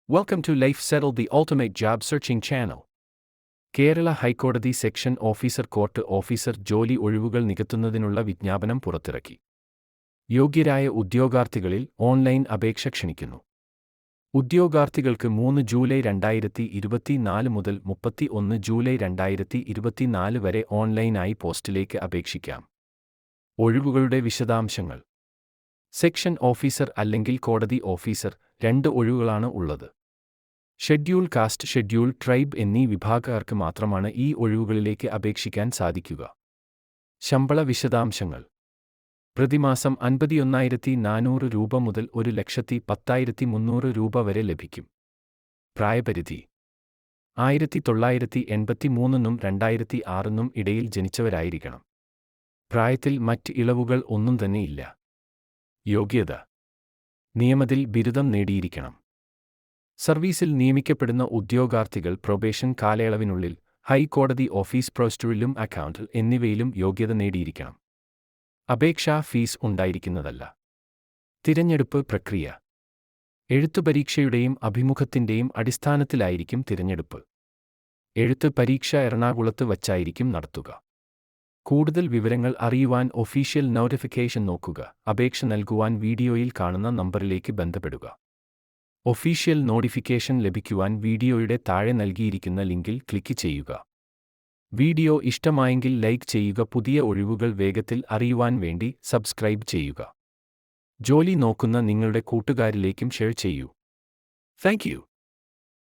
Welcome to Life Settle, the ultimate job searching channel. Kerala ഹൈക്കോടതി section officer court officer ജോലി ഒഴിവുകൾ നികത്തുന്നതിനുള്ള വിജ്ഞാപനം പുറത്തിറക്കി. യോഗ്യരായ ഉദ്യോഗാർത്ഥികളിൽ ഓൺലൈൻ അപേക്ഷ ക്ഷണിക്കുന്നു. ഉദ്യോഗാർത്ഥികൾക്ക് 3 ജൂലൈ 2024 മുതൽ 31 ജൂലൈ 2024 വരെ ഓൺലൈനായി പോസ്റ്റിലേക്ക് അപേക്ഷിക്കാം. ഒഴിവുകളുടെ വിശദാംശങ്ങൾ. സെക്ഷൻ ഓഫീസർ അല്ലെങ്കിൽ കോടതി ഓഫീസർ 2 ഒഴിവുകളാണ് ഉള്ളത്. ഷെഡ്യൂൾ കാസ്റ്റ്, ഷെഡ്യൂൾ ട്രൈബ് എന്നീ വിഭാഗക്കാർക്ക് മാത്രമാണ് ഈ ഒഴിവുകളിലേക്ക് അപേക്ഷിക്കാൻ സാധിക്കുക. ശമ്പള വിശദാംശങ്ങൾ. പ്രതിമാസം 51,400 രൂപ മുതൽ 1,10,300 രൂപ വരെ ലഭിക്കും. പ്രായപരിധി 1983 2006 ഇടയിൽ ജനിച്ചവരായിരിക്കണം. പ്രായത്തിൽ മറ്റ് ഇളവുകൾ ഒന്നും തന്നെയില്ല. യോഗ്യത: നിയമത്തിൽ ബിരുദം നേടിയിരിക്കണം. സർവീസിൽ നിയമിക്കപ്പെടുന്ന ഉദ്യോഗാർത്ഥികൾ പ്രൊബേഷൻ കാലയളവിനുള്ളിൽ ഹൈക്കോടതി ഓഫീസ് പോസ്റ്റിലും അക്കൗണ്ടിൽ എന്നിവയിലും യോഗ്യത നേടിയിരിക്കണം. അപേക്ഷാ ഫീസ് ഉണ്ടായിരിക്കുന്നതല്ല. തിരഞ്ഞെടുപ്പ് പ്രക്രിയ: എഴുത്തുപരീക്ഷയുടെയും അഭിമുഖത്തിന്റെയും അടിസ്ഥാനത്തിലായിരിക്കും തിരഞ്ഞെടുപ്പ്. എഴുത്ത് പരീക്ഷ എറണാകുളത്ത് വച്ചായിരിക്കും നടത്തുക. കൂടുതൽ വിവരങ്ങൾ അറിയുവാൻ ഒഫീഷ്യൽ നോട്ടിഫിക്കേഷൻ നോക്കുക. അപേക്ഷ നൽകുവാൻ വീഡിയോയിൽ കാണുന്ന നമ്പറിലേക്ക് ബന്ധപ്പെടുക. ഒഫീഷ്യൽ നോട്ടിഫിക്കേഷൻ ലഭിക്കുവാൻ വീഡിയോയുടെ താഴെ നൽകിയിരിക്കുന്ന ലിങ്കിൽ ക്ലിക്ക് ചെയ്യുക. വീഡിയോ ഇഷ്ടമായെങ്കിൽ ലൈക്ക് ചെയ്യുക. പുതിയ ഒഴിവുകൾ വേഗത്തിൽ അറിയുവാൻ വേണ്ടി സബ്സ്ക്രൈബ് ചെയ്യുക. ജോലി നോക്കുന്ന നിങ്ങളുടെ കൂട്ടുകാരിലേക്കും ഷെയർ ചെയ്യൂ. Thank you.